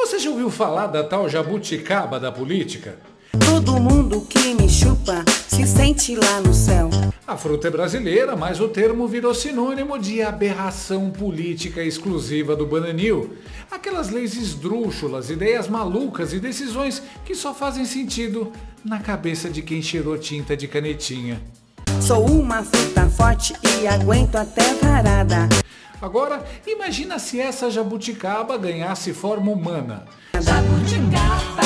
Você já ouviu falar da tal jabuticaba da política? Todo mundo que me chupa se sente lá no céu. A fruta é brasileira, mas o termo virou sinônimo de aberração política exclusiva do Bananil. Aquelas leis esdrúxulas, ideias malucas e decisões que só fazem sentido na cabeça de quem cheirou tinta de canetinha. Sou uma fruta forte e aguento até varada. Agora, imagina se essa jabuticaba ganhasse forma humana. Jabuticaba,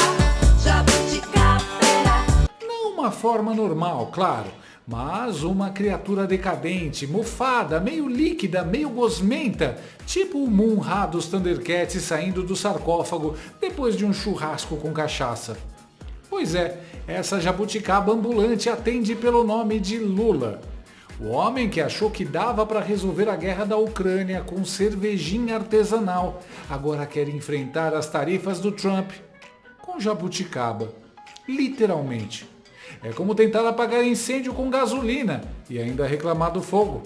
jabuticaba. Não uma forma normal, claro, mas uma criatura decadente, mofada, meio líquida, meio gosmenta, tipo o Moon-Ra dos Thundercats saindo do sarcófago depois de um churrasco com cachaça. Pois é, essa jabuticaba ambulante atende pelo nome de Lula. O homem que achou que dava para resolver a guerra da Ucrânia com cervejinha artesanal, agora quer enfrentar as tarifas do Trump com jabuticaba. Literalmente. É como tentar apagar incêndio com gasolina e ainda reclamar do fogo.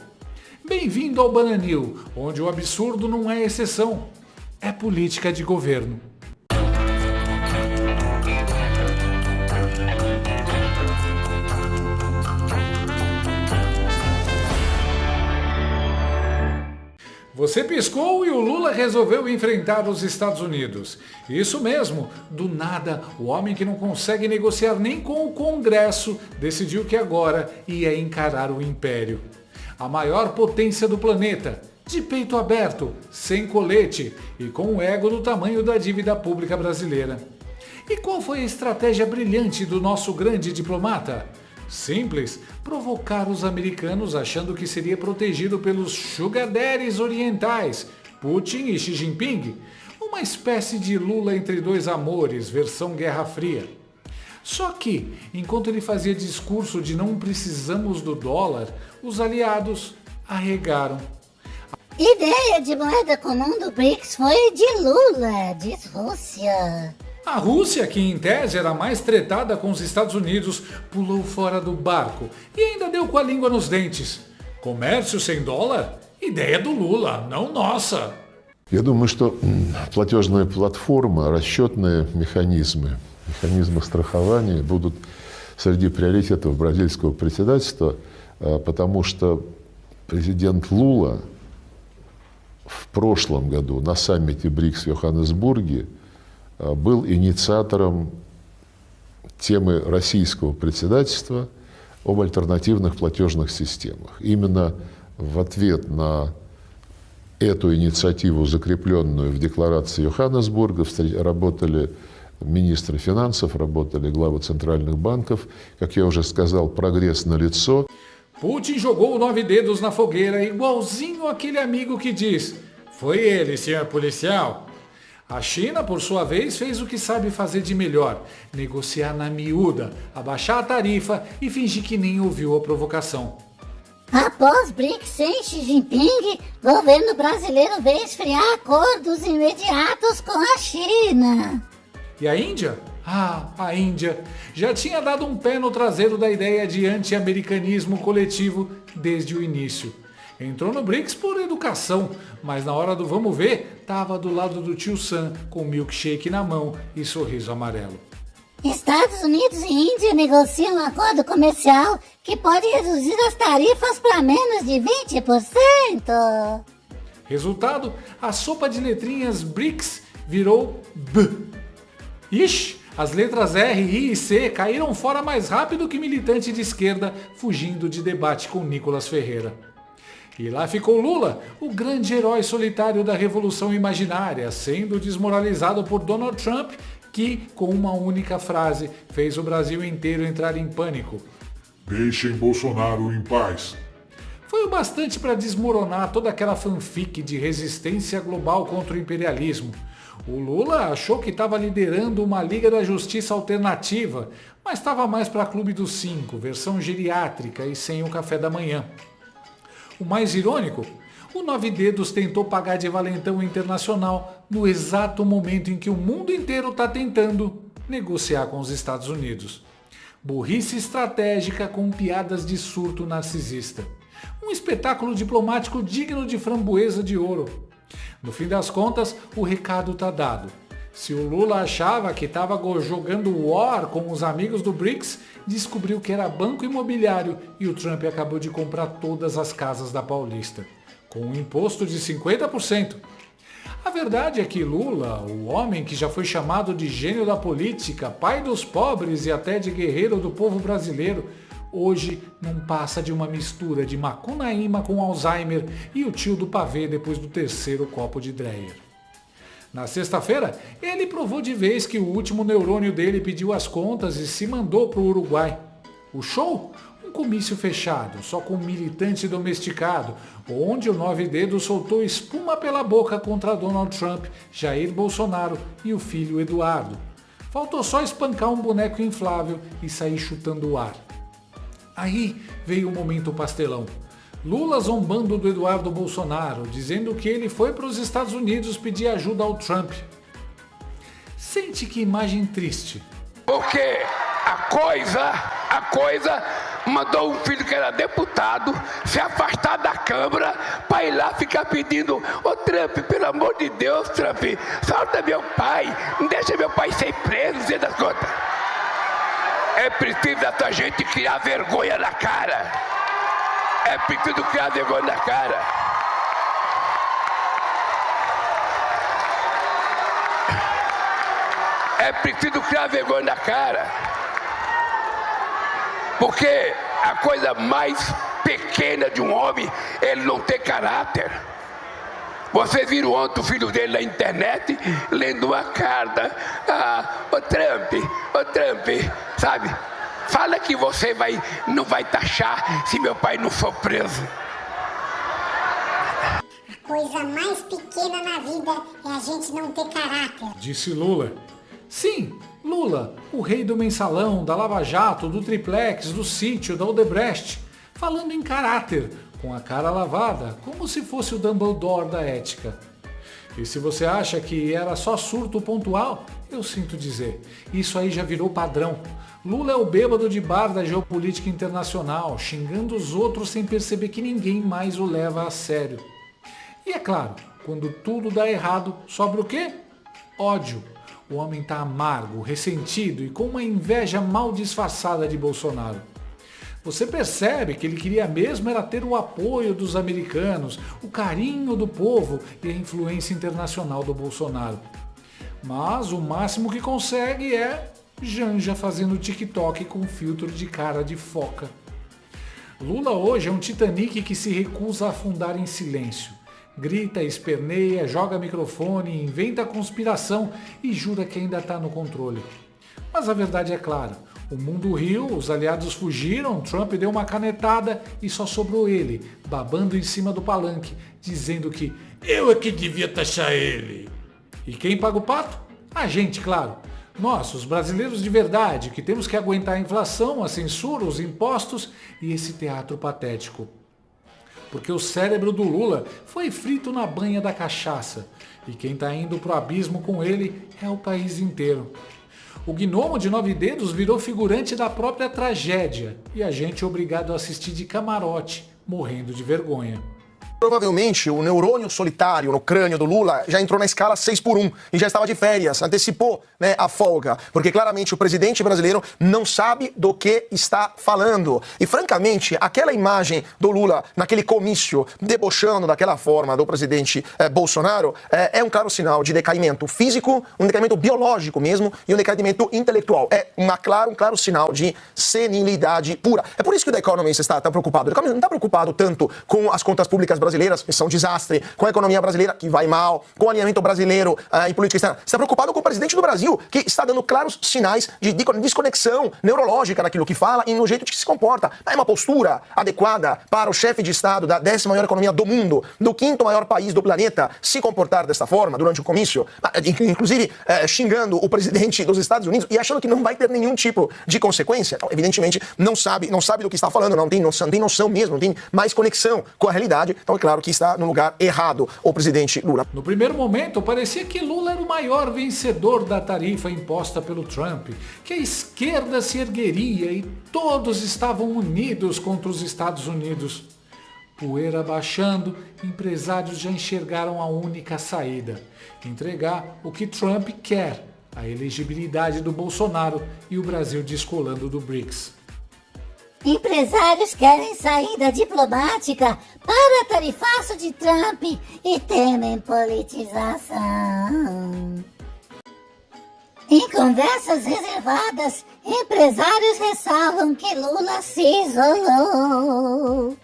Bem-vindo ao Bananil, onde o absurdo não é exceção, é política de governo. Você piscou e o Lula resolveu enfrentar os Estados Unidos. Isso mesmo, do nada, o homem que não consegue negociar nem com o Congresso decidiu que agora ia encarar o império. A maior potência do planeta, de peito aberto, sem colete e com o ego do tamanho da dívida pública brasileira. E qual foi a estratégia brilhante do nosso grande diplomata? Simples, provocar os americanos achando que seria protegido pelos sugar daddies orientais, Putin e Xi Jinping, uma espécie de Lula entre dois amores, versão Guerra Fria. Só que, enquanto ele fazia discurso de não precisamos do dólar, os aliados arregaram. Ideia de moeda comum do BRICS foi de Lula, diz Rússia. A Rússia, que em tese era mais tretada com os Estados Unidos, pulou fora do barco e ainda deu com a língua nos dentes. Comércio sem dólar? Ideia do Lula, não nossa. Я думаю, что платежная платформа, расчетные механизмы страхования будут среди приоритетов бразильского председательства, потому что президент Лула в прошлом году на саммите БРИКС в Йоханнесбурге был инициатором темы российского председательства об альтернативных платежных системах. Именно в ответ на эту инициативу, закрепленную в декларации Йоханнесбурга, работали министры финансов, работали главы центральных банков. Как я уже сказал, прогресс налицо. Putin jogou 9 dedos na fogueira, igualzinho aquele amigo que diz: "Foi ele, senhor policial." A China, por sua vez, fez o que sabe fazer de melhor, negociar na miúda, abaixar a tarifa e fingir que nem ouviu a provocação. Após BRICS sem Xi Jinping, governo brasileiro veio esfriar acordos imediatos com a China. E a Índia? Ah, a Índia já tinha dado um pé no traseiro da ideia de anti-americanismo coletivo desde o início. Entrou no BRICS por educação, mas na hora do vamos ver, estava do lado do tio Sam com milkshake na mão e sorriso amarelo. Estados Unidos e Índia negociam um acordo comercial que pode reduzir as tarifas para menos de 20%. Resultado, a sopa de letrinhas BRICS virou B. Ixi, as letras R, I e C caíram fora mais rápido que militante de esquerda fugindo de debate com Nicolas Ferreira. E lá ficou Lula, o grande herói solitário da revolução imaginária, sendo desmoralizado por Donald Trump, que, com uma única frase, fez o Brasil inteiro entrar em pânico. Deixem Bolsonaro em paz. Foi o bastante para desmoronar toda aquela fanfic de resistência global contra o imperialismo. O Lula achou que estava liderando uma Liga da Justiça alternativa, mas estava mais para Clube dos 5, versão geriátrica e sem o café da manhã. O mais irônico, o 9 Dedos tentou pagar de valentão internacional no exato momento em que o mundo inteiro está tentando negociar com os Estados Unidos. Burrice estratégica com piadas de surto narcisista. Um espetáculo diplomático digno de framboesa de ouro. No fim das contas, o recado está dado. Se o Lula achava que estava jogando War com os amigos do BRICS, descobriu que era banco imobiliário e o Trump acabou de comprar todas as casas da Paulista, com um imposto de 50%. A verdade é que Lula, o homem que já foi chamado de gênio da política, pai dos pobres e até de guerreiro do povo brasileiro, hoje não passa de uma mistura de macunaíma com Alzheimer e o tio do pavê depois do terceiro copo de Dreyer. Na sexta-feira, ele provou de vez que o último neurônio dele pediu as contas e se mandou para o Uruguai. O show? Um comício fechado, só com um militante domesticado, onde o Nove Dedos soltou espuma pela boca contra Donald Trump, Jair Bolsonaro e o filho Eduardo. Faltou só espancar um boneco inflável e sair chutando o ar. Aí veio o momento pastelão. Lula zombando do Eduardo Bolsonaro, dizendo que ele foi para os Estados Unidos pedir ajuda ao Trump. Sente que imagem triste. Porque a coisa mandou um filho que era deputado se afastar da Câmara para ir lá ficar pedindo: ô Trump, pelo amor de Deus, Trump, solta meu pai, não deixa meu pai ser preso, sei das contas. É preciso essa gente criar vergonha na cara. É preciso criar vergonha na cara. É preciso criar vergonha na cara. Porque a coisa mais pequena de um homem é ele não ter caráter. Vocês viram ontem o filho dele na internet lendo uma carta. Ô Trump, sabe? Fala que você não vai taxar se meu pai não for preso. A coisa mais pequena na vida é a gente não ter caráter, disse Lula. Sim, Lula, o rei do mensalão, da Lava Jato, do triplex, do sítio, da Odebrecht, falando em caráter, com a cara lavada, como se fosse o Dumbledore da ética. E se você acha que era só surto pontual, eu sinto dizer, isso aí já virou padrão. Lula é o bêbado de bar da geopolítica internacional, xingando os outros sem perceber que ninguém mais o leva a sério. E é claro, quando tudo dá errado, sobra o quê? Ódio. O homem está amargo, ressentido e com uma inveja mal disfarçada de Bolsonaro. Você percebe que ele queria mesmo era ter o apoio dos americanos, o carinho do povo e a influência internacional do Bolsonaro. Mas o máximo que consegue é Janja fazendo TikTok com filtro de cara de foca. Lula hoje é um Titanic que se recusa a afundar em silêncio. Grita, esperneia, joga microfone, inventa conspiração e jura que ainda está no controle. Mas a verdade é clara, o mundo riu, os aliados fugiram, Trump deu uma canetada e só sobrou ele, babando em cima do palanque, dizendo que eu é que devia taxar ele. E quem paga o pato? A gente, claro. Nós, os brasileiros de verdade, que temos que aguentar a inflação, a censura, os impostos e esse teatro patético. Porque o cérebro do Lula foi frito na banha da cachaça. E quem está indo pro abismo com ele é o país inteiro. O gnomo de 9 dedos virou figurante da própria tragédia. E a gente é obrigado a assistir de camarote, morrendo de vergonha. Provavelmente o neurônio solitário no crânio do Lula já entrou na escala 6x1 e já estava de férias, antecipou, né, a folga, porque claramente o presidente brasileiro não sabe do que está falando. E francamente, aquela imagem do Lula naquele comício debochando daquela forma do presidente Bolsonaro é um claro sinal de decaimento físico, um decaimento biológico mesmo e um decaimento intelectual. É um claro sinal de senilidade pura. É por isso que o The Economist está tão preocupado. O Economist não está preocupado tanto com as contas públicas brasileiras, que são um desastre, com a economia brasileira, que vai mal, com o alinhamento brasileiro em política externa. Está preocupado com o presidente do Brasil, que está dando claros sinais de desconexão neurológica naquilo que fala e no jeito de que se comporta. É uma postura adequada para o chefe de Estado da 10ª maior economia do mundo, do 5º maior país do planeta, se comportar desta forma durante o comício, inclusive xingando o presidente dos Estados Unidos e achando que não vai ter nenhum tipo de consequência. Então, evidentemente, não sabe do que está falando, não tem noção mesmo, não tem mais conexão com a realidade. Então, é claro que está no lugar errado o presidente Lula. No primeiro momento, parecia que Lula era o maior vencedor da tarifa imposta pelo Trump, que a esquerda se ergueria e todos estavam unidos contra os Estados Unidos. Poeira baixando, empresários já enxergaram a única saída: entregar o que Trump quer, a elegibilidade do Bolsonaro e o Brasil descolando do BRICS. Empresários querem saída diplomática para tarifaço de Trump e temem politização. Em conversas reservadas, empresários ressalvam que Lula se isolou.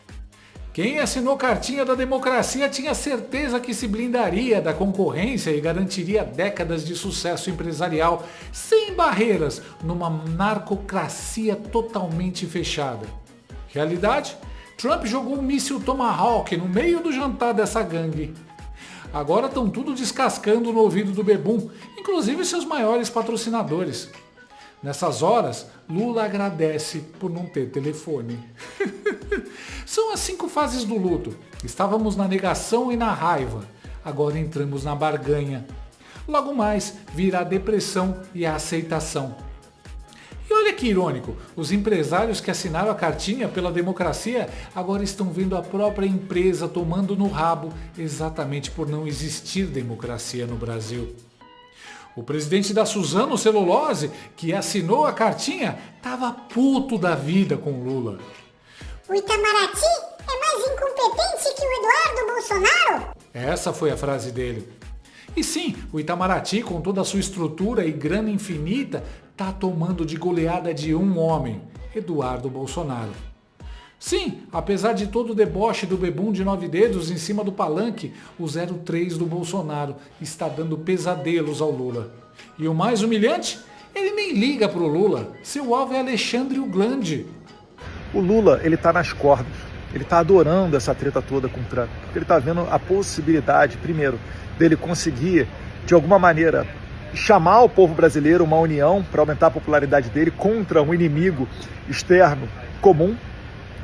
Quem assinou cartinha da democracia tinha certeza que se blindaria da concorrência e garantiria décadas de sucesso empresarial sem barreiras numa narcocracia totalmente fechada. Realidade? Trump jogou um míssil Tomahawk no meio do jantar dessa gangue. Agora estão tudo descascando no ouvido do bebum, inclusive seus maiores patrocinadores. Nessas horas, Lula agradece por não ter telefone. São as 5 fases do luto. Estávamos na negação e na raiva. Agora entramos na barganha. Logo mais virá a depressão e a aceitação. E olha que irônico, os empresários que assinaram a cartinha pela democracia agora estão vendo a própria empresa tomando no rabo exatamente por não existir democracia no Brasil. O presidente da Suzano Celulose, que assinou a cartinha, estava puto da vida com Lula. O Itamaraty é mais incompetente que o Eduardo Bolsonaro? Essa foi a frase dele. E sim, o Itamaraty, com toda a sua estrutura e grana infinita, tá tomando de goleada de um homem, Eduardo Bolsonaro. Sim, apesar de todo o deboche do bebum de 9 dedos em cima do palanque, o 03 do Bolsonaro está dando pesadelos ao Lula. E o mais humilhante? Ele nem liga pro Lula. Seu alvo é Alexandre o Grande. O Lula, ele tá nas cordas. Ele tá adorando essa treta toda com o Trump. Porque ele tá vendo a possibilidade, primeiro, dele conseguir, de alguma maneira, chamar o povo brasileiro uma união para aumentar a popularidade dele contra um inimigo externo comum.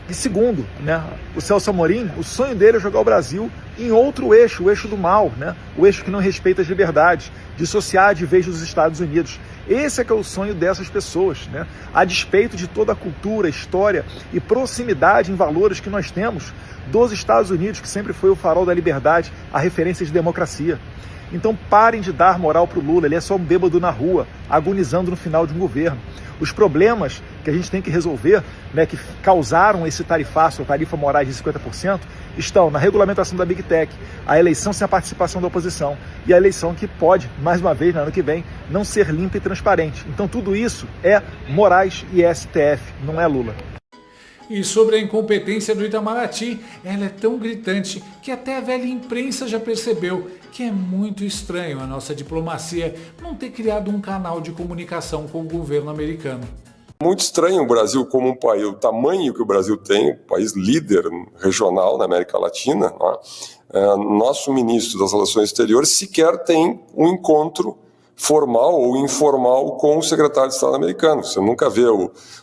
E segundo, né, o Celso Amorim, o sonho dele é jogar o Brasil em outro eixo, o eixo do mal, né, o eixo que não respeita as liberdades, dissociar de vez dos Estados Unidos. Esse é que é o sonho dessas pessoas, né, a despeito de toda a cultura, história e proximidade em valores que nós temos dos Estados Unidos, que sempre foi o farol da liberdade, a referência de democracia. Então parem de dar moral para o Lula, ele é só um bêbado na rua, agonizando no final de um governo. Os problemas que a gente tem que resolver, né, que causaram esse tarifaço, a tarifa Moraes de 50%, estão na regulamentação da Big Tech, a eleição sem a participação da oposição e a eleição que pode, mais uma vez, no ano que vem, não ser limpa e transparente. Então tudo isso é Moraes e STF, não é Lula. E sobre a incompetência do Itamaraty, ela é tão gritante que até a velha imprensa já percebeu que é muito estranho a nossa diplomacia não ter criado um canal de comunicação com o governo americano. Muito estranho o Brasil como um país, o tamanho que o Brasil tem, um país líder regional na América Latina. Nosso ministro das Relações Exteriores sequer tem um encontro formal ou informal com o secretário de Estado americano. Você nunca vê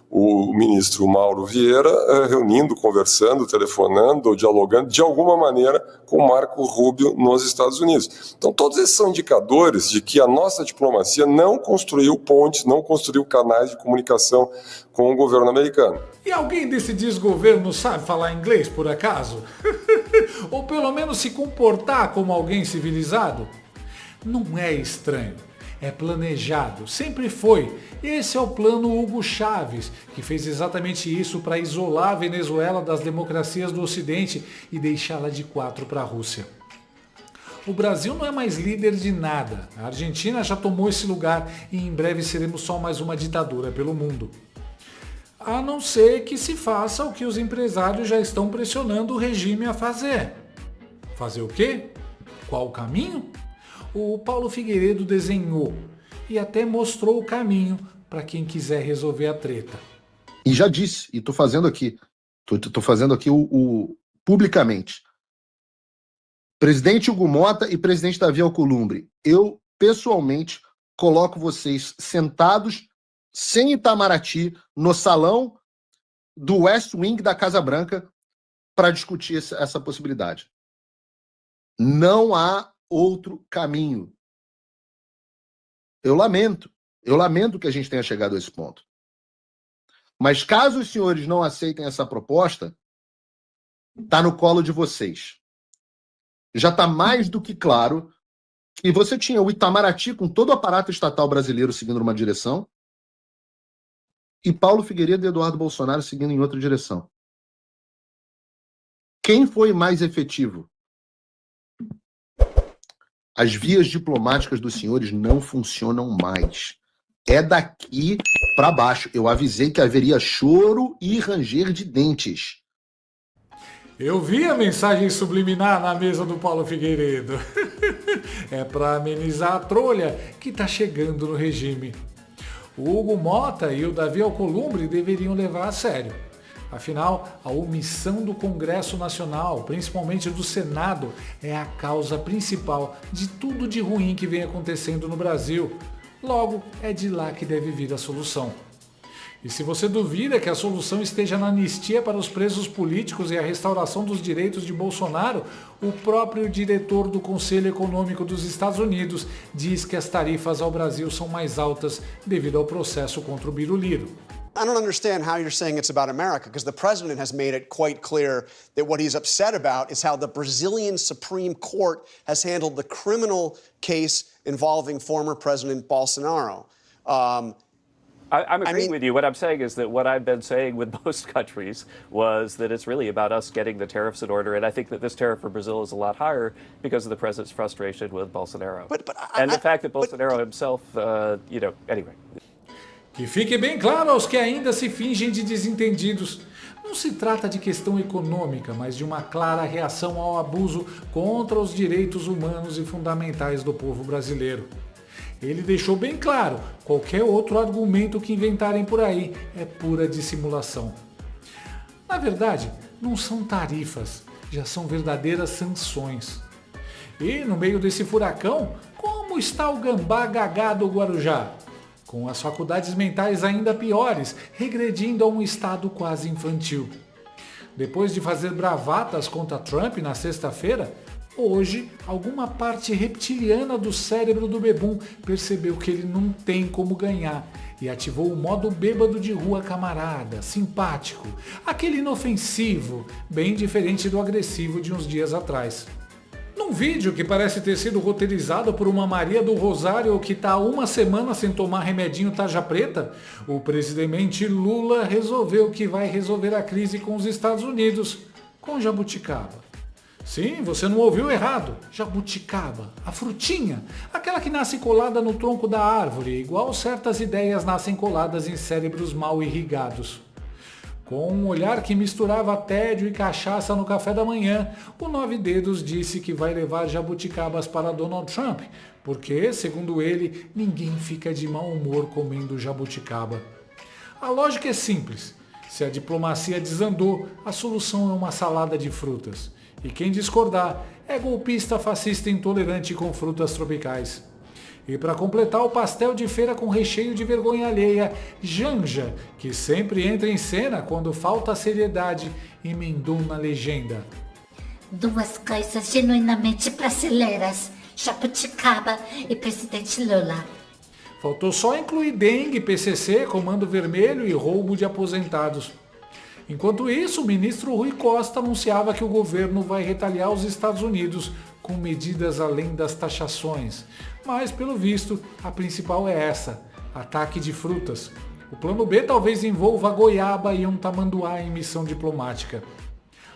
o ministro Mauro Vieira reunindo, conversando, telefonando ou dialogando de alguma maneira com o Marco Rubio nos Estados Unidos. Então todos esses são indicadores de que a nossa diplomacia não construiu pontes, não construiu canais de comunicação com o governo americano. E alguém desse desgoverno sabe falar inglês, por acaso? Ou pelo menos se comportar como alguém civilizado? Não é estranho. É planejado, sempre foi. Esse é o plano Hugo Chávez, que fez exatamente isso para isolar a Venezuela das democracias do Ocidente e deixá-la de 4 para a Rússia. O Brasil não é mais líder de nada. A Argentina já tomou esse lugar e em breve seremos só mais uma ditadura pelo mundo. A não ser que se faça o que os empresários já estão pressionando o regime a fazer. Fazer o quê? Qual o caminho? O Paulo Figueiredo desenhou e até mostrou o caminho para quem quiser resolver a treta. E já disse, e estou fazendo aqui, publicamente. Presidente Hugo Mota e presidente Davi Alcolumbre, eu pessoalmente coloco vocês sentados, sem Itamaraty, no salão do West Wing da Casa Branca para discutir essa possibilidade. Não há outro caminho. Eu lamento que a gente tenha chegado a esse ponto. Mas caso os senhores não aceitem essa proposta, está no colo de vocês. Já está mais do que claro que você tinha o Itamaraty com todo o aparato estatal brasileiro seguindo numa direção e Paulo Figueiredo e Eduardo Bolsonaro seguindo em outra direção. Quem foi mais efetivo? As vias diplomáticas dos senhores não funcionam mais. É daqui para baixo. Eu avisei que haveria choro e ranger de dentes. Eu vi a mensagem subliminar na mesa do Paulo Figueiredo. É para amenizar a trolha que está chegando no regime. O Hugo Mota e o Davi Alcolumbre deveriam levar a sério. Afinal, a omissão do Congresso Nacional, principalmente do Senado, é a causa principal de tudo de ruim que vem acontecendo no Brasil. Logo, é de lá que deve vir a solução. E se você duvida que a solução esteja na anistia para os presos políticos e a restauração dos direitos de Bolsonaro, o próprio diretor do Conselho Econômico dos Estados Unidos diz que as tarifas ao Brasil são mais altas devido ao processo contra o Biruliro. I don't understand how you're saying it's about America, because the president has made it quite clear that what he's upset about is how the Brazilian Supreme Court has handled the criminal case involving former President Bolsonaro. I'm agreeing with you. What I'm saying is that what I've been saying with most countries was that it's really about us getting the tariffs in order, and I think that this tariff for Brazil is a lot higher because of the president's frustration with Bolsonaro. And the fact that Bolsonaro himself, anyway. Que fique bem claro aos que ainda se fingem de desentendidos. Não se trata de questão econômica, mas de uma clara reação ao abuso contra os direitos humanos e fundamentais do povo brasileiro. Ele deixou bem claro, qualquer outro argumento que inventarem por aí é pura dissimulação. Na verdade, não são tarifas, já são verdadeiras sanções. E no meio desse furacão, como está o gambá gagá do Guarujá? Com as faculdades mentais ainda piores, regredindo a um estado quase infantil. Depois de fazer bravatas contra Trump na sexta-feira, hoje alguma parte reptiliana do cérebro do bebum percebeu que ele não tem como ganhar e ativou o modo bêbado de rua camarada, simpático, aquele inofensivo, bem diferente do agressivo de uns dias atrás. Num vídeo que parece ter sido roteirizado por uma Maria do Rosário que está há uma semana sem tomar remedinho tarja preta, o presidente Lula resolveu que vai resolver a crise com os Estados Unidos, com jabuticaba. Sim, você não ouviu errado, jabuticaba, a frutinha, aquela que nasce colada no tronco da árvore, igual certas ideias nascem coladas em cérebros mal irrigados. Com um olhar que misturava tédio e cachaça no café da manhã, o Nove Dedos disse que vai levar jabuticabas para Donald Trump, porque, segundo ele, ninguém fica de mau humor comendo jabuticaba. A lógica é simples. Se a diplomacia desandou, a solução é uma salada de frutas. E quem discordar é golpista, fascista, intolerante com frutas tropicais. E para completar o pastel de feira com recheio de vergonha alheia, Janja, que sempre entra em cena quando falta seriedade, emendou na legenda. Duas coisas genuinamente brasileiras, jabuticaba e presidente Lula. Faltou só incluir dengue, PCC, Comando Vermelho e roubo de aposentados. Enquanto isso, o ministro Rui Costa anunciava que o governo vai retaliar os Estados Unidos com medidas além das taxações. Mas, pelo visto, a principal é essa, ataque de frutas. O plano B talvez envolva goiaba e um tamanduá em missão diplomática.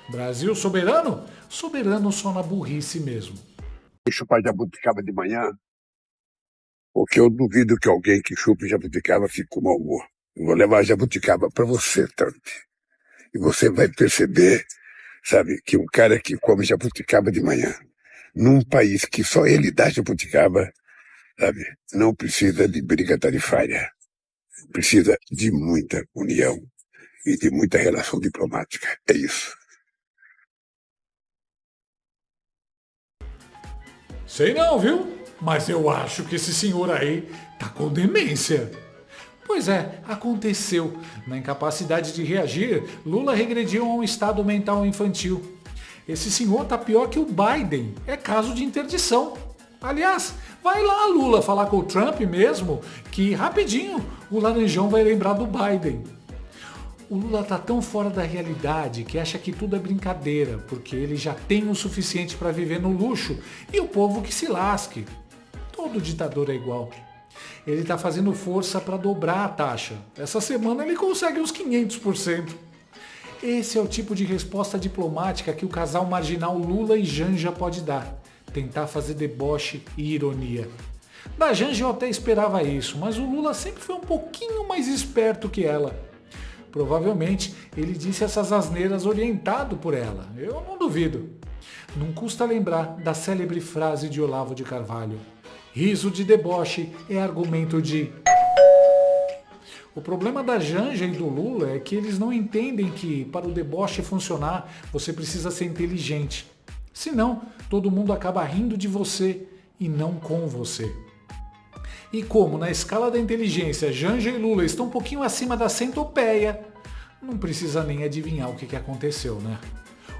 Brasil soberano? Soberano só na burrice mesmo. Chupar jabuticaba de manhã, porque eu duvido que alguém que chupe jabuticaba fique com mau humor. Eu vou levar jabuticaba para você, Trump. E você vai perceber, sabe, que um cara que come jabuticaba de manhã, num país que só ele dá jabuticaba, sabe, não precisa de briga tarifária. Precisa de muita união e de muita relação diplomática. É isso. Sei não, viu? Mas eu acho que esse senhor aí tá com demência. Pois é, aconteceu. Na incapacidade de reagir, Lula regrediu a um estado mental infantil. Esse senhor tá pior que o Biden. É caso de interdição. Aliás, vai lá, Lula, falar com o Trump mesmo, que rapidinho o Laranjão vai lembrar do Biden. O Lula tá tão fora da realidade que acha que tudo é brincadeira, porque ele já tem o suficiente para viver no luxo e o povo que se lasque. Todo ditador é igual. Ele tá fazendo força para dobrar a taxa. Essa semana ele consegue uns 500%. Esse é o tipo de resposta diplomática que o casal marginal Lula e Janja pode dar. Tentar fazer deboche e ironia. Da Janja eu até esperava isso, mas o Lula sempre foi um pouquinho mais esperto que ela. Provavelmente ele disse essas asneiras orientado por ela. Eu não duvido. Não custa lembrar da célebre frase de Olavo de Carvalho. Riso de deboche é argumento de... O problema da Janja e do Lula é que eles não entendem que para o deboche funcionar você precisa ser inteligente. Senão, todo mundo acaba rindo de você e não com você. E como na escala da inteligência Janja e Lula estão um pouquinho acima da centopeia, não precisa nem adivinhar o que aconteceu, né?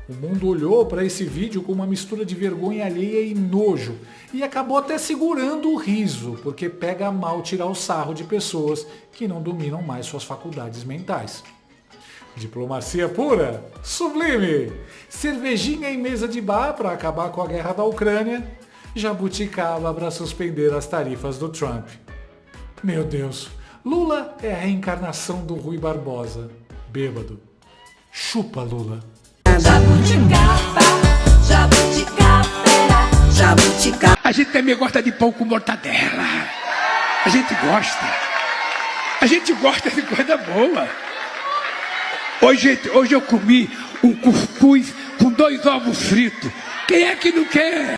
O mundo olhou para esse vídeo com uma mistura de vergonha alheia e nojo e acabou até segurando o riso, porque pega mal tirar o sarro de pessoas que não dominam mais suas faculdades mentais. Diplomacia pura? Sublime! Cervejinha em mesa de bar para acabar com a guerra da Ucrânia, jabuticaba para suspender as tarifas do Trump. Meu Deus, Lula é a reencarnação do Rui Barbosa, bêbado. Chupa, Lula! Jabuticaba, jabuticaba, jabuticaba. A gente também gosta de pão com mortadela. A gente gosta. A gente gosta de coisa boa. Hoje eu comi um cuscuz com 2 ovos fritos. Quem é que não quer?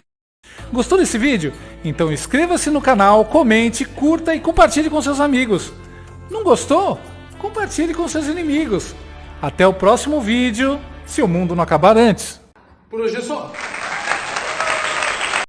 Gostou desse vídeo? Então inscreva-se no canal, comente, curta e compartilhe com seus amigos. Não gostou? Compartilhe com seus inimigos. Até o próximo vídeo, se o mundo não acabar antes. Por hoje é só.